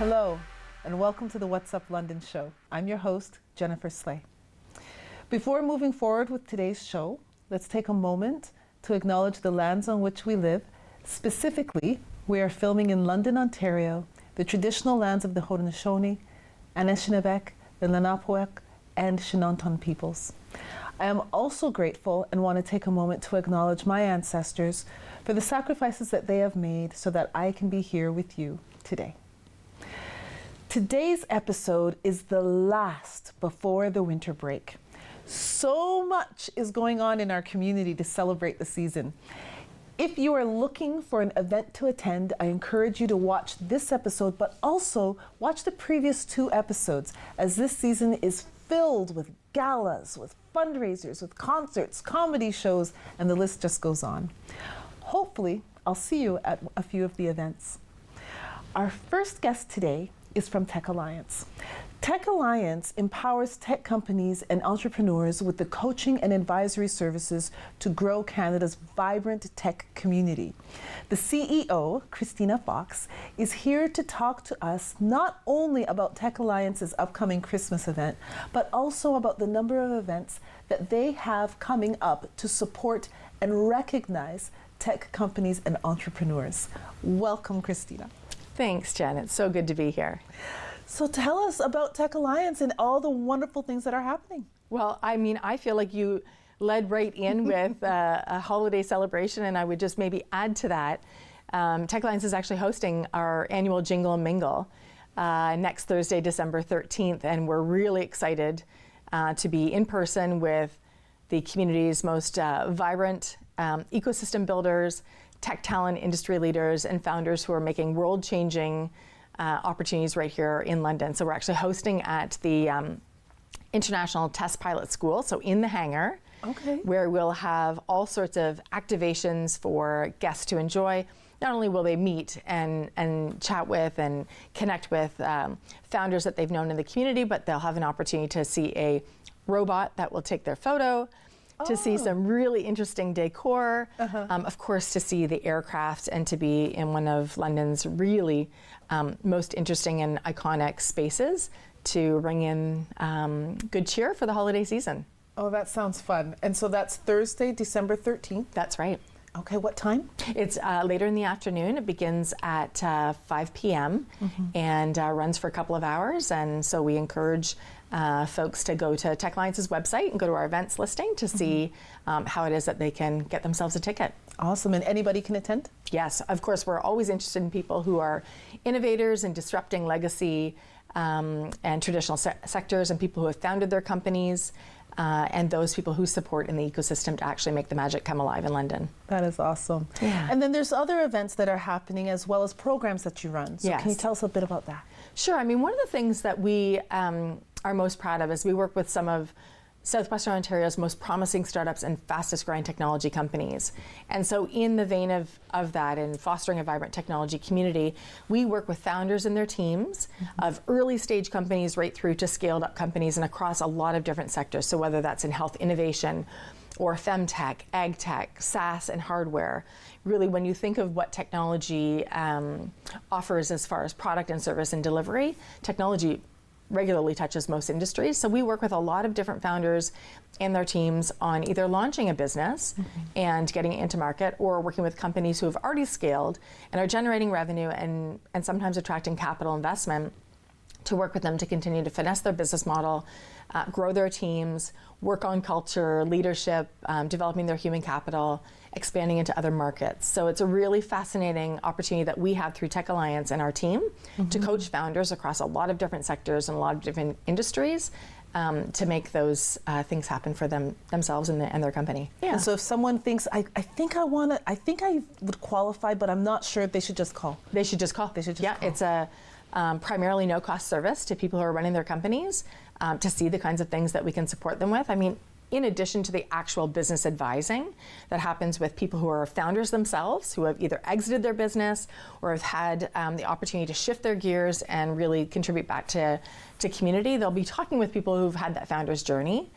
Hello, and welcome to the What's Up London show. I'm your host, Jennifer Slay. Before moving forward with today's show, let's take a moment to acknowledge the lands on which we live. Specifically, we are filming in London, Ontario, the traditional lands of the Haudenosaunee, Anishinaabe, the Lenape, and Chinanton peoples. I am also grateful and want to take a moment to acknowledge my ancestors for the sacrifices that they have made so that I can be here with you today. Today's episode is the last before the winter break. So much is going on in our community to celebrate the season. If you are looking for an event to attend, I encourage you to watch this episode, but also watch the previous 2 episodes, as this season is filled with galas, with fundraisers, with concerts, comedy shows, and the list just goes on. Hopefully, I'll see you at a few of the events. Our first guest today is from TechAlliance. TechAlliance empowers tech companies and entrepreneurs with the coaching and advisory services to grow Canada's vibrant tech community. The CEO, Christina Fox, is here to talk to us not only about TechAlliance's upcoming Christmas event, but also about the number of events that they have coming up to support and recognize tech companies and entrepreneurs. Welcome, Christina. Thanks, Jen. It's so good to be here. So tell us about TechAlliance and all the wonderful things that are happening. Well, I feel like you led right in with a holiday celebration, and I would just maybe add to that. TechAlliance is actually hosting our annual Jingle and Mingle next Thursday, December 13th, and we're really excited to be in person with the community's most vibrant ecosystem builders, tech talent industry leaders, and founders who are making world-changing opportunities right here in London. So we're actually hosting at the International Test Pilot School, so in the hangar, where we'll have all sorts of activations for guests to enjoy. Not only will they meet and chat with and connect with founders that they've known in the community, but they'll have an opportunity to see a robot that will take their photo, to see some really interesting decor, of course to see the aircraft and to be in one of London's really most interesting and iconic spaces to bring in good cheer for the holiday season. Oh, that sounds fun. And so that's Thursday, December 13th? That's right. Okay, what time? It's later in the afternoon. It begins at 5 p.m. And runs for a couple of hours. And so we encourage folks to go to TechAlliance's website and go to our events listing to see how it is that they can get themselves a ticket. Awesome. And anybody can attend? Yes, of course. We're always interested in people who are innovators and disrupting legacy and traditional sectors, and people who have founded their companies, and those people who support in the ecosystem to actually make the magic come alive in London. That is awesome. Yeah. And then there's other events that are happening as well as programs that you run. So can you tell us a bit about that? Sure. I mean, one of the things that we are most proud of is we work with some of Southwestern Ontario's most promising startups and fastest growing technology companies. And so in the vein of that and fostering a vibrant technology community, we work with founders and their teams of early stage companies right through to scaled up companies and across a lot of different sectors. So whether that's in health innovation or femtech, ag tech, SaaS and hardware, really when you think of what technology offers as far as product and service and delivery, technology regularly touches most industries. So we work with a lot of different founders and their teams on either launching a business and getting it into market, or working with companies who have already scaled and are generating revenue and sometimes attracting capital investment to work with them to continue to finesse their business model, grow their teams, work on culture, leadership, developing their human capital, expanding into other markets. So it's a really fascinating opportunity that we have through TechAlliance and our team to coach founders across a lot of different sectors and a lot of different industries to make those things happen for themselves and their company. Yeah. And so if someone thinks, I think I would qualify, but I'm not sure, they should just call. They should just call. It's a primarily no-cost service to people who are running their companies to see the kinds of things that we can support them with. I mean, in addition to the actual business advising that happens with people who are founders themselves, who have either exited their business or have had the opportunity to shift their gears and really contribute back to community, they'll be talking with people who've had that founder's journey.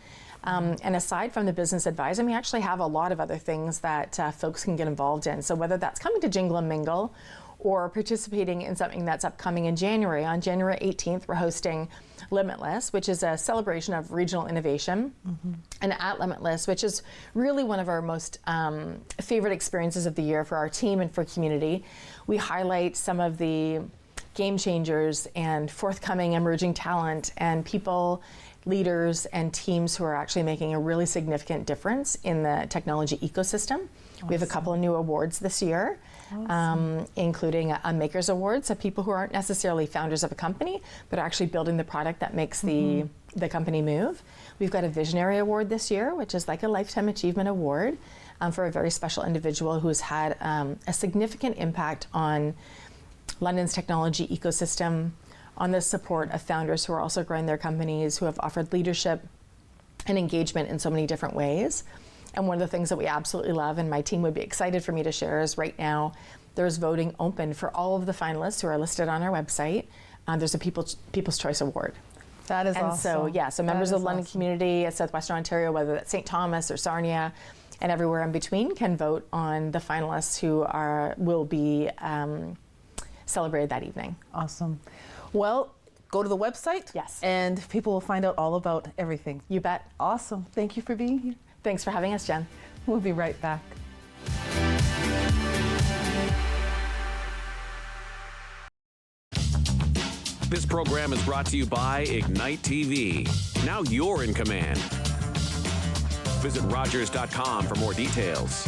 And aside from the business advising, we actually have a lot of other things that folks can get involved in. So whether that's coming to Jingle and Mingle or participating in something that's upcoming in January. On January 18th, we're hosting Limitless, which is a celebration of regional innovation, and at Limitless, which is really one of our most favorite experiences of the year for our team and for community. We highlight some of the game changers and forthcoming emerging talent and people, leaders, and teams who are actually making a really significant difference in the technology ecosystem. Awesome. We have a couple of new awards this year, including a Makers Award, so people who aren't necessarily founders of a company, but are actually building the product that makes the company move. We've got a Visionary Award this year, which is like a Lifetime Achievement Award for a very special individual who's had a significant impact on London's technology ecosystem, on the support of founders who are also growing their companies, who have offered leadership and engagement in so many different ways. And one of the things that we absolutely love, and my team would be excited for me to share, is right now there's voting open for all of the finalists who are listed on our website. There's a People's Choice Award. That is awesome. So members of the London community at Southwestern Ontario, whether that's St. Thomas or Sarnia and everywhere in between, can vote on the finalists who will be celebrated that evening. Awesome. Well, go to the website. Yes. And people will find out all about everything. You bet. Awesome. Thank you for being here. Thanks for having us, Jen. We'll be right back. This program is brought to you by Ignite TV. Now you're in command. Visit Rogers.com for more details.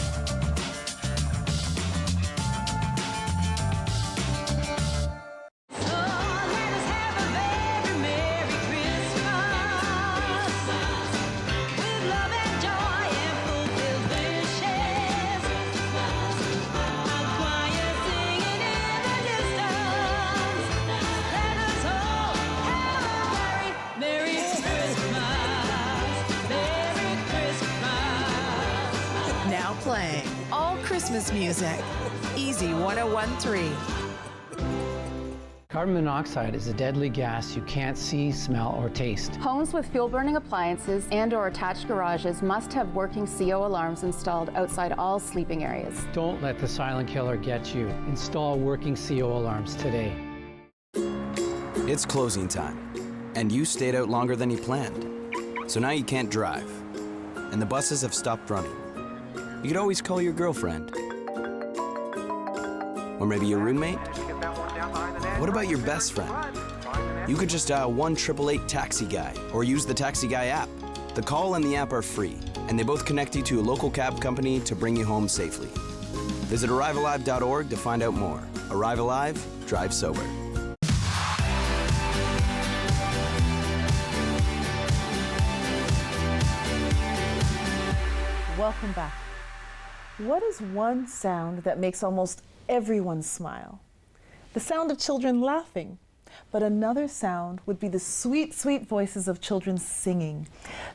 Playing all Christmas music. Easy 1013. Carbon monoxide is a deadly gas you can't see, smell, or taste. Homes with fuel-burning appliances and/or attached garages must have working CO alarms installed outside all sleeping areas. Don't let the silent killer get you. Install working CO alarms today. It's closing time, and you stayed out longer than you planned. So now you can't drive, and the buses have stopped running. You could always call your girlfriend. Or maybe your roommate? What about your best friend? You could just dial 1-888-TAXI-GUY or use the Taxi Guy app. The call and the app are free, and they both connect you to a local cab company to bring you home safely. Visit ArriveAlive.org to find out more. Arrive Alive, drive sober. Welcome back. What is one sound that makes almost everyone smile? The sound of children laughing. But another sound would be the sweet, sweet voices of children singing.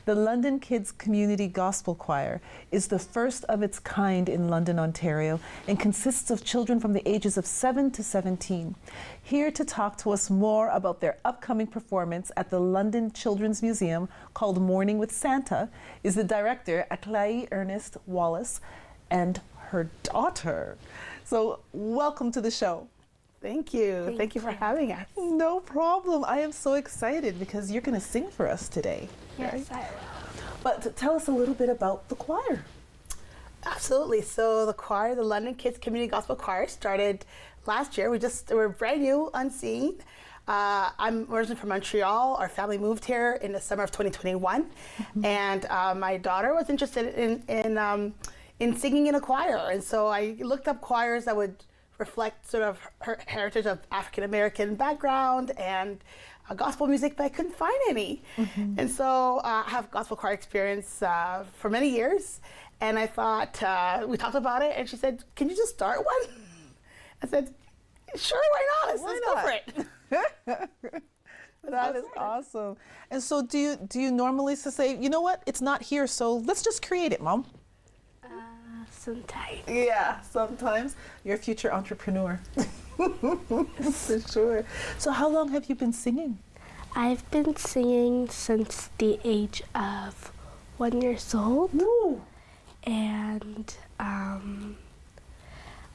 The London Kids Community Gospel Choir is the first of its kind in London, Ontario, and consists of children from the ages of 7 to 17. Here to talk to us more about their upcoming performance at the London Children's Museum called Morning with Santa is the director, Aclaí Ernest Wallace, and her daughter. So welcome to the show. Thank you. Thank you for having us. No problem. I am so excited because you're going to sing for us today. Yes, right? I will. But tell us a little bit about the choir. Absolutely. So the choir, the London Kids Community Gospel Choir, started last year. We're brand new, unseen. I'm originally from Montreal. Our family moved here in the summer of 2021, and my daughter was interested in singing in a choir, and so I looked up choirs that would reflect sort of her heritage of African American background and gospel music, but I couldn't find any. And so I have gospel choir experience for many years, and I thought, we talked about it, and she said, "Can you just start one?" I said, "Sure, why not? Let's go for it." That is awesome. And so do you normally say, you know what, it's not here, so let's just create it, Mom? Sometimes. Yeah, sometimes. You're a future entrepreneur. For sure. So how long have you been singing? I've been singing since the age of 1 year old. Ooh. And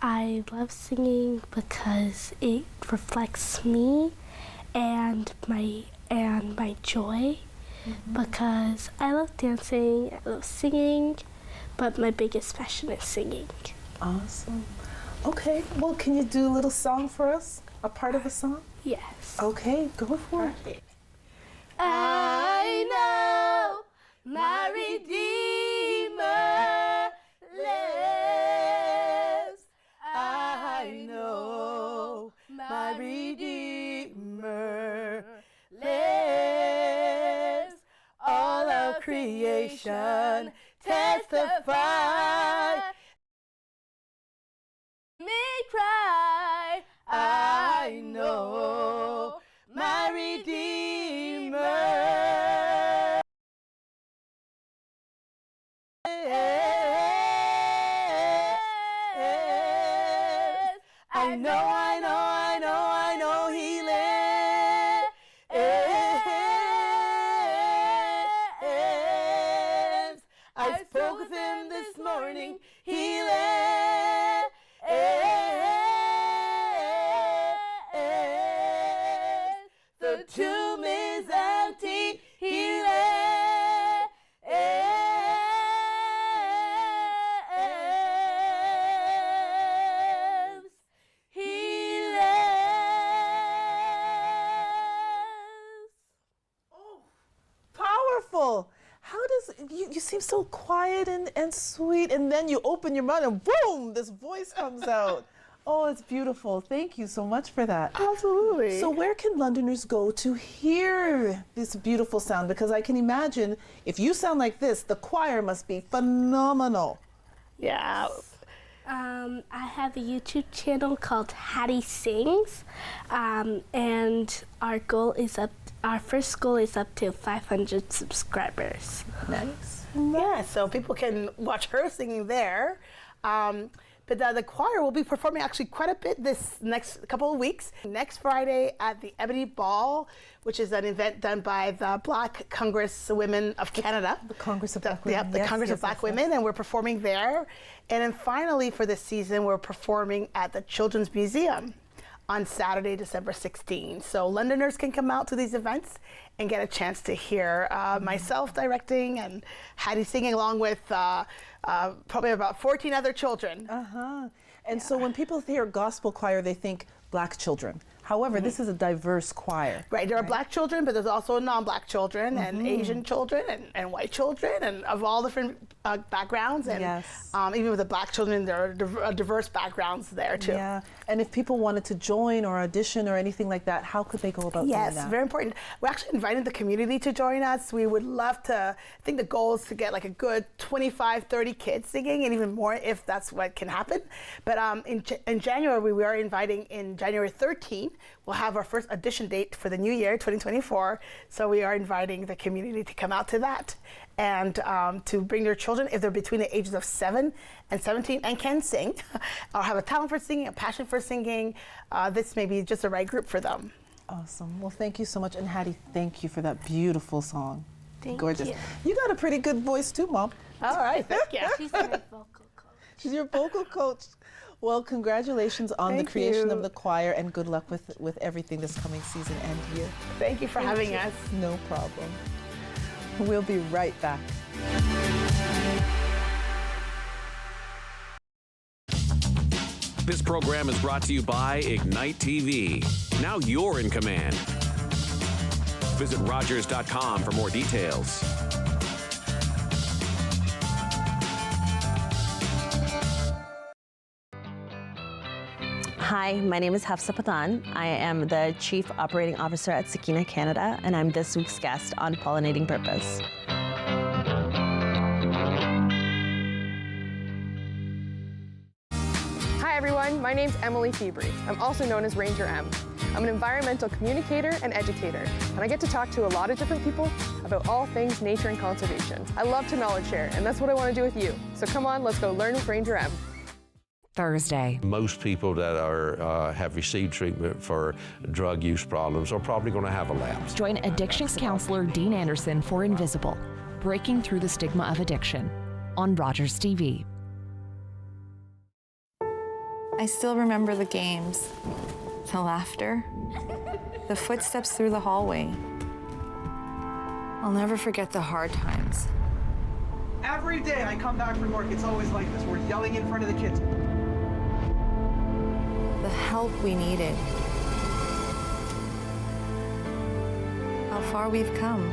I love singing because it reflects me and my joy. Because I love dancing, I love singing, but my biggest passion is singing. Awesome. Okay, well, can you do a little song for us? A part of a song? Yes. Okay, go for it. I know my Redeemer lives. I know my Redeemer lives. All of creation testify. Me cry. I know my Redeemer lives. I know he lives. I spoke with him this morning. He lives. The tomb is empty. He lives. He lives. Oh, powerful. How does, you seem so quiet and sweet, and then you open your mouth and boom, this voice comes out. Oh, it's beautiful. Thank you so much for that. Absolutely. So where can Londoners go to hear this beautiful sound? Because I can imagine if you sound like this, the choir must be phenomenal. Yeah. I have a YouTube channel called Hattie Sings, and our first goal is up to 500 subscribers. Nice. Yeah, so people can watch her singing there. But the choir will be performing actually quite a bit this next couple of weeks. Next Friday at the Ebony Ball, which is an event done by the Black Congress Women of Canada. The Congress of Black Women. Yeah, the Congress of Black Women, and we're performing there. And then finally for this season, we're performing at the Children's Museum on Saturday, December 16. So Londoners can come out to these events and get a chance to hear myself directing and Hattie singing along with probably about 14 other children. And so when people hear gospel choir, they think Black children. However, this is a diverse choir. Right, there are Black children, but there's also non-Black children and Asian children and white children and of all different backgrounds. And even with the Black children, there are diverse backgrounds there too. Yeah, and if people wanted to join or audition or anything like that, how could they go about doing that? Yes, very important. We're actually inviting the community to join us. We would love to, I think the goal is to get like a good 25, 30 kids singing, and even more if that's what can happen. But in January, we are inviting in January 13th, we'll have our first audition date for the new year, 2024. So we are inviting the community to come out to that and to bring their children if they're between the ages of 7 and 17 and can sing or have a talent for singing, a passion for singing. This may be just the right group for them. Awesome. Well, thank you so much. And Hattie, thank you for that beautiful song. Thank you. You got a pretty good voice too, Mom. All right, thank you. She's my vocal coach. She's your vocal coach. Well, congratulations on the creation of the choir, and good luck with everything this coming season and year. Thank you for having us. No problem. We'll be right back. This program is brought to you by Ignite TV. Now you're in command. Visit Rogers.com for more details. Hi, my name is Hafsa Patan. I am the Chief Operating Officer at Sakina Canada, and I'm this week's guest on Pollinating Purpose. Hi everyone, my name's Emily Febri. I'm also known as Ranger M. I'm an environmental communicator and educator, and I get to talk to a lot of different people about all things nature and conservation. I love to knowledge share, and that's what I want to do with you. So come on, let's go learn with Ranger M. Thursday. Most people that have received treatment for drug use problems are probably going to have a lapse. Join addictions counselor Dean Anderson for Invisible, Breaking Through the Stigma of Addiction on Rogers TV. I still remember the games, the laughter, the footsteps through the hallway. I'll never forget the hard times. Every day I come back from work, it's always like this. We're yelling in front of the kids. The help we needed. How far we've come.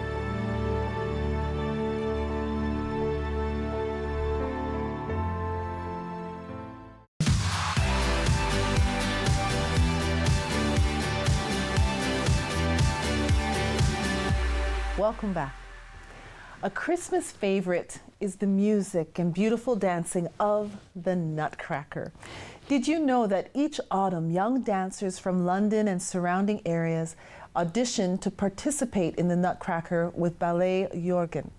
Welcome back. A Christmas favorite is the music and beautiful dancing of the Nutcracker. Did you know that each autumn, young dancers from London and surrounding areas audition to participate in the Nutcracker with Ballet Jörgen?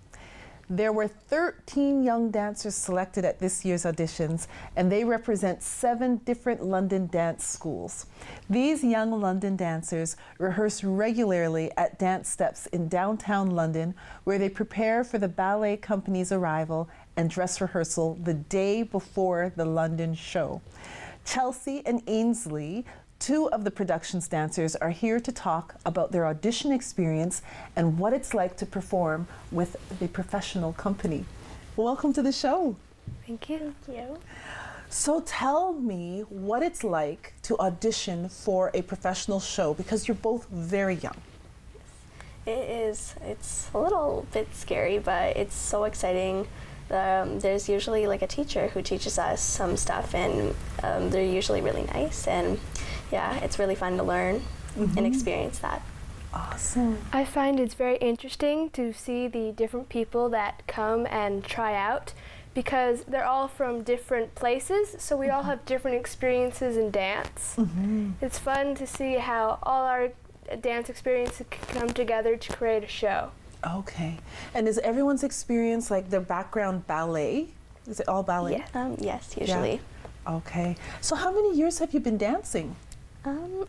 There were 13 young dancers selected at this year's auditions, and they represent 7 different London dance schools. These young London dancers rehearse regularly at dance steps in downtown London, where they prepare for the ballet company's arrival and dress rehearsal the day before the London show. Chelsea and Ainsley, 2 of the production's dancers, are here to talk about their audition experience and what it's like to perform with the professional company. Welcome to the show. Thank you. Thank you. So tell me what it's like to audition for a professional show, because you're both very young. It is. It's a little bit scary, but it's so exciting. There's usually like a teacher who teaches us some stuff, and they're usually really nice, and yeah, it's really fun to learn and experience that. Awesome. I find it's very interesting to see the different people that come and try out, because they're all from different places, so we all have different experiences in dance. It's fun to see how all our dance experiences can come together to create a show. Okay. And is everyone's experience like their background ballet? Is it all ballet? Yeah. Yes, usually. Yeah. Okay. So how many years have you been dancing?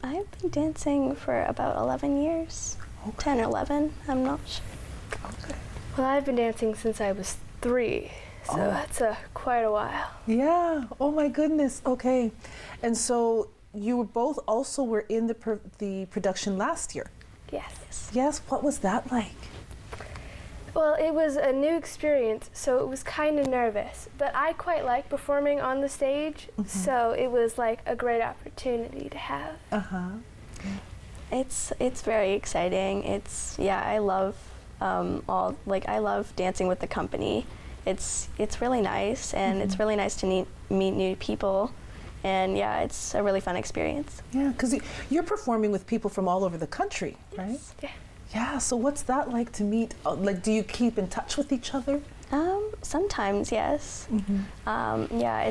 I've been dancing for about 11 years. Okay. 10 or 11, I'm not sure. Okay. Well, I've been dancing since I was 3, so that's quite a while. Yeah. Oh my goodness. Okay. And so you were both also were in the production last year. Yes. Yes. What was that like? Well, it was a new experience, so it was kind of nervous, but I quite like performing on the stage, so it was like a great opportunity to have. It's very exciting. I love I love dancing with the company. It's really nice, and it's really nice to meet new people, and yeah, it's a really fun experience. Yeah, because you're performing with people from all over the country, right? Yeah. Yeah, so what's that like to meet? Like, do you keep in touch with each other? Sometimes, yes. Yeah,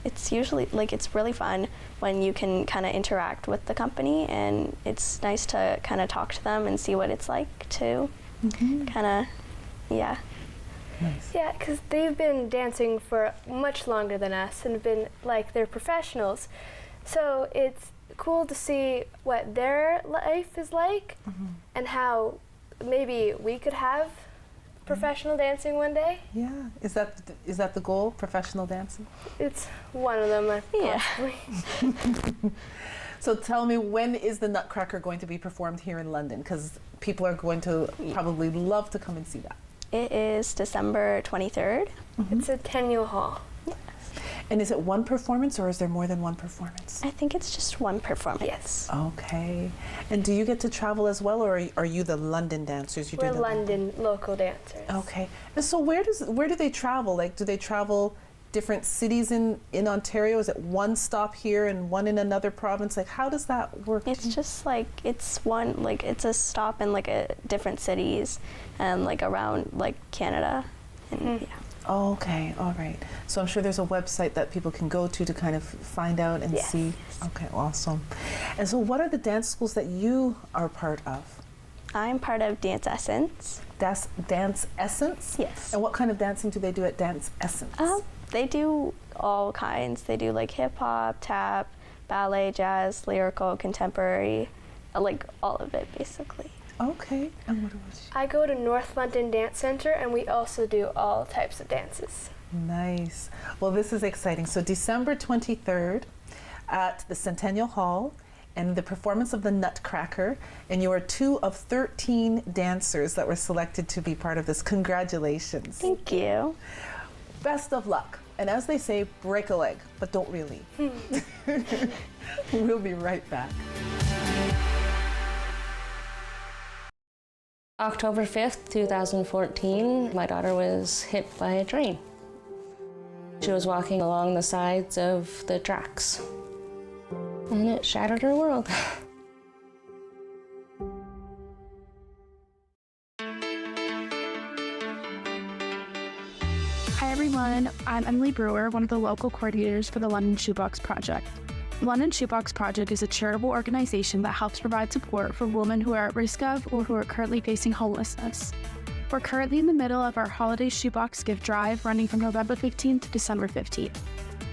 it's usually, like, it's really fun when you can kind of interact with the company, and it's nice to kind of talk to them and see what it's like to kind of, yeah. Nice. Yeah, because they've been dancing for much longer than us and have been, like, they're professionals. So it's cool to see what their life is like and how maybe we could have professional dancing one day. Yeah. Is that the goal, professional dancing? It's one of them, possibly. So tell me, when is the Nutcracker going to be performed here in London? Because people are going to probably love to come and see that. It is December 23rd. It's at Centennial Hall. And is it one performance, or is there more than one performance? I think it's just one performance. Yes. Okay. And do you get to travel as well, or are you the London dancers? We're London local dancers. Okay. And so where do they travel? Like, do they travel different cities in Ontario? Is it one stop here and one in another province? Like, how does that work? It's just like, it's a stop in like different cities and like around like Canada. And yeah. Oh, okay, all right. So I'm sure there's a website that people can go to kind of find out and see. Okay, awesome. And so what are the dance schools that you are part of? I'm part of Dance Essence. Dance Essence? Yes. And what kind of dancing do they do at Dance Essence? They do all kinds. They do like hip hop, tap, ballet, jazz, lyrical, contemporary, like all of it basically. Okay. And what about you? I go to North London Dance Centre, and we also do all types of dances. Nice. Well, this is exciting. So December 23rd, at the Centennial Hall and the performance of the Nutcracker, and you are 2 of 13 dancers that were selected to be part of this. Congratulations. Thank you. Best of luck. And as they say, break a leg, but don't really. We'll be right back. October 5th, 2014, my daughter was hit by a train. She was walking along the sides of the tracks, and it shattered her world. Hi everyone, I'm Emily Brewer, one of the local coordinators for the London Shoebox Project. The London Shoebox Project is a charitable organization that helps provide support for women who are at risk of or who are currently facing homelessness. We're currently in the middle of our holiday shoebox gift drive running from November 15th to December 15th.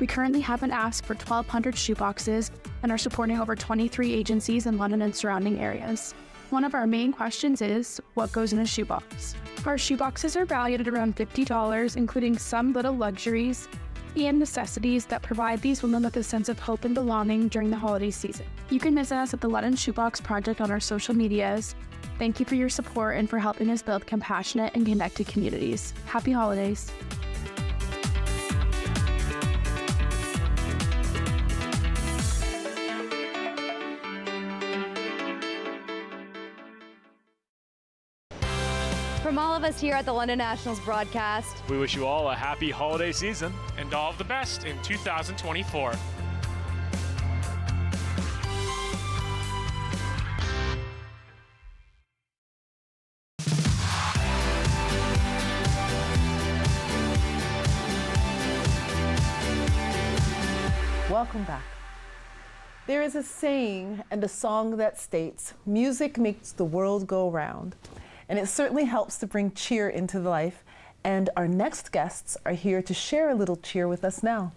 We currently have an ask for 1,200 shoeboxes and are supporting over 23 agencies in London and surrounding areas. One of our main questions is, what goes in a shoebox? Our shoeboxes are valued at around $50, including some little luxuries and necessities that provide these women with a sense of hope and belonging during the holiday season. You can visit us at the London Shoebox Project on our social medias. Thank you for your support and for helping us build compassionate and connected communities. Happy holidays. From all of us here at the London Nationals broadcast, we wish you all a happy holiday season and all of the best in 2024. Welcome back. There is a saying and a song that states, music makes the world go round. And it certainly helps to bring cheer into life. And our next guests are here to share a little cheer with us now.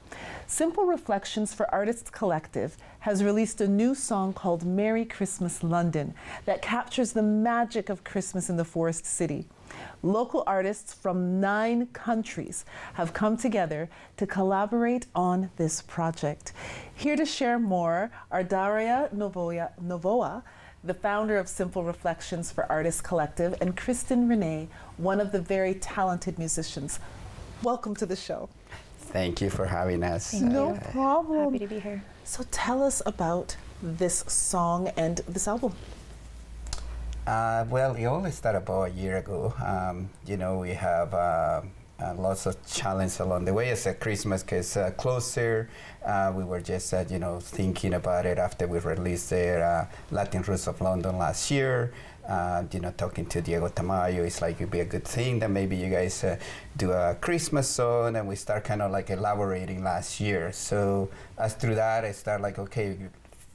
Simple Reflections for Artists Collective has released a new song called Merry Christmas London that captures the magic of Christmas in the Forest City. Local artists from 9 countries have come together to collaborate on this project. Here to share more are Daria Novoa, the founder of Simple Reflections for Artists Collective, and Kristen Renee, one of the very talented musicians. Welcome to the show. Thank you for having us. No problem. Happy to be here. So tell us about this song and this album. Well, it only started about a year ago. We have lots of challenges along the way. As Christmas gets closer, we were just, thinking about it after we released the Latin Roots of London last year. Talking to Diego Tamayo, it's like it'd be a good thing that maybe you guys do a Christmas song, and we start kind of like elaborating last year. So as through that, I start like, okay,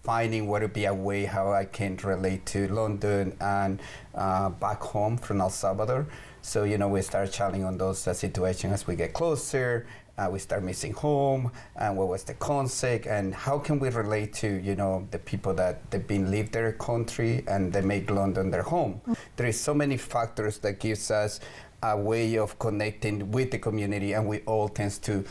finding what would be a way how I can relate to London and back home from El Salvador. So, we start chatting on those situations as we get closer. We start missing home, and what was the concept, and how can we relate to, the people that they've been leave their country and they make London their home. There is so many factors that gives us a way of connecting with the community, and we all tends to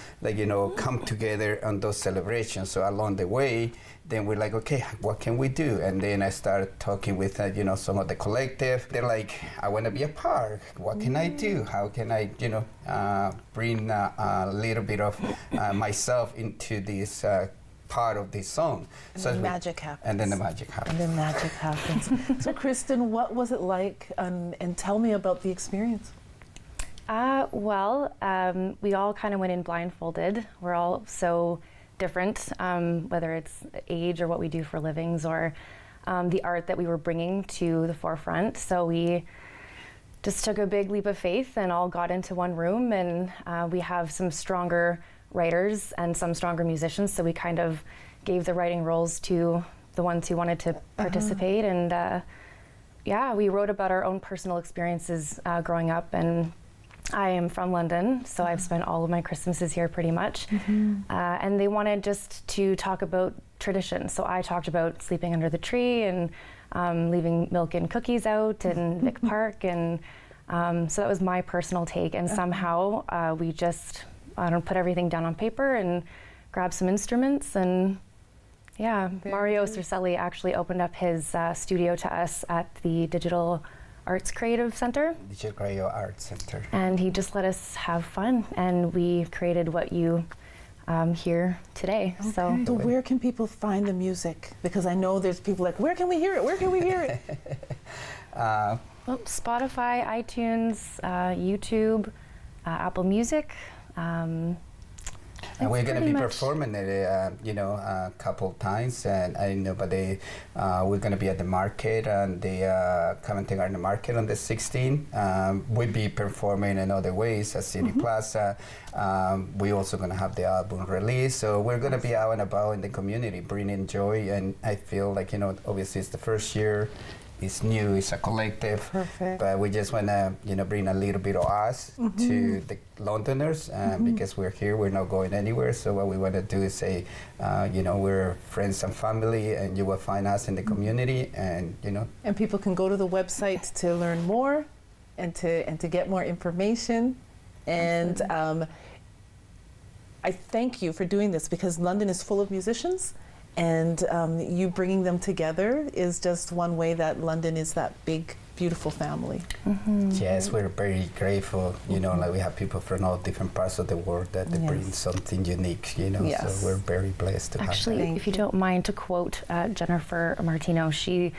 come together on those celebrations. So along the way, then we're like, okay, what can we do? And then I start talking with some of the collective. They're like, I want to be a part. What can I do? How can I bring a little bit of myself into this part of this song? And so then magic happens. And then the magic happens. And then magic happens. So Kristen, what was it like? And tell me about the experience. We all kind of went in blindfolded. We're all so different, whether it's age or what we do for livings or the art that we were bringing to the forefront. So we just took a big leap of faith and all got into one room, and we have some stronger writers and some stronger musicians, so we kind of gave the writing roles to the ones who wanted to participate. And we wrote about our own personal experiences growing up, and I am from London, so I've spent all of my Christmases here pretty much. And they wanted just to talk about tradition. So I talked about sleeping under the tree and leaving milk and cookies out in Vic Park. And so that was my personal take. And somehow we just put everything down on paper and grabbed some instruments and Yeah, Mario Cercelli actually opened up his studio to us at the Digital Arts Creative Center. Digital Creative Arts Center. And he just let us have fun, and we created what you hear today. Okay. So where can people find the music? Because I know there's people like, where can we hear it? Where can we hear it? well, Spotify, iTunes, YouTube, Apple Music. And we're going to be performing it, a couple times, and I know, but we're going to be at the market and the Covent Garden Market on the 16th. We'll be performing in other ways at City Plaza. We're also going to have the album release, so we're going to be out and about in the community, bringing joy. And I feel like, obviously it's the first year. It's new, it's a collective, but we just want to, bring a little bit of us to the Londoners because we're here, we're not going anywhere. So what we want to do is say, we're friends and family, and you will find us in the community, and And people can go to the website to learn more, and to get more information. And I thank you for doing this, because London is full of musicians. And you bringing them together is just one way that London is that big, beautiful family. Yes, we're very grateful. Like we have people from all different parts of the world that they bring something unique. So we're very blessed to have that. Actually, if you don't mind, to quote Jennifer Martino, she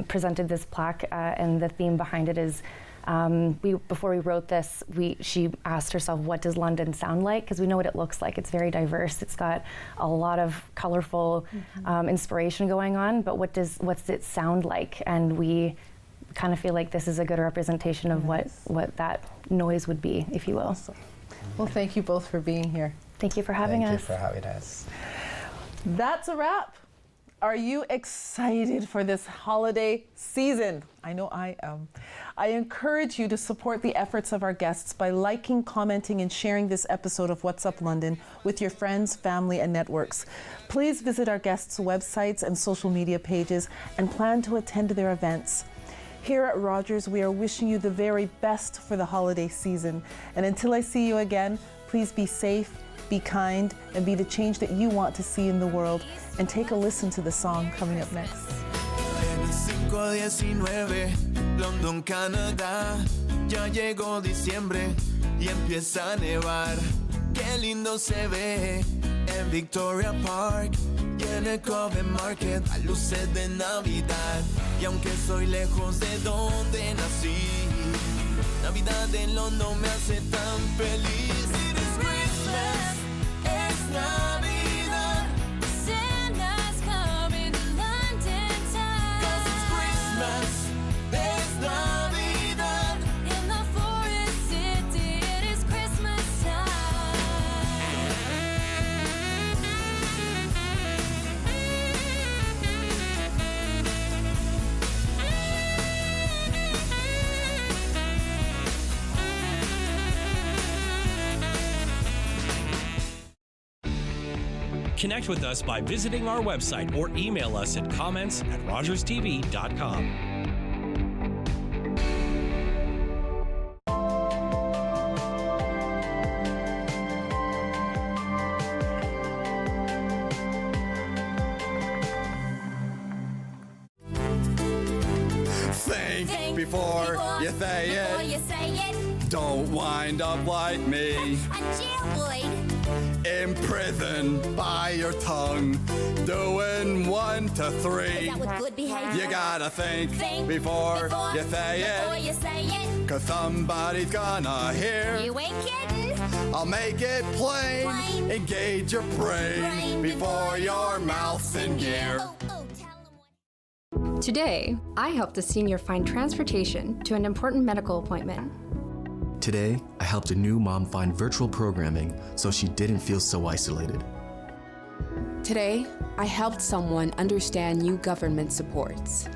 presented this plaque, and the theme behind it is. Before we wrote this, she asked herself, what does London sound like? Because we know what it looks like. It's very diverse. It's got a lot of colorful inspiration going on, but what's it sound like? And we kind of feel like this is a good representation of what that noise would be, if you will. Awesome. Well, thank you both for being here. Thank you for having us. Thank you for having us. That's a wrap. Are you excited for this holiday season? I know I am. I encourage you to support the efforts of our guests by liking, commenting, and sharing this episode of What's Up London with your friends, family, and networks. Please visit our guests' websites and social media pages and plan to attend their events. Here at Rogers, we are wishing you the very best for the holiday season. And until I see you again, please be safe, be kind, and be the change that you want to see in the world. And take a listen to the song coming up next. 5:19, London, Canadá. Ya llegó diciembre y empieza a nevar. Qué lindo se ve en Victoria Park y en el Covent Market a luces de Navidad. Y aunque soy lejos de donde nací, Navidad en London me hace tan feliz. It is Christmas, it's Navidad. Santa's coming to London town. 'Cause it's Christmas, it's Navidad. In the forest city, it is Christmas Connect with us by visiting our website or email us at comments@rogerstv.com. Think before you say it. Don't wind up like me. Imprisoned by your tongue. Doing 1 to 3. You gotta think before you say it. 'Cause somebody's gonna hear. You ain't kidding. I'll make it plain. Engage your brain before your mouth's in gear. Today, I helped a senior find transportation to an important medical appointment. Today, I helped a new mom find virtual programming so she didn't feel so isolated. Today, I helped someone understand new government supports.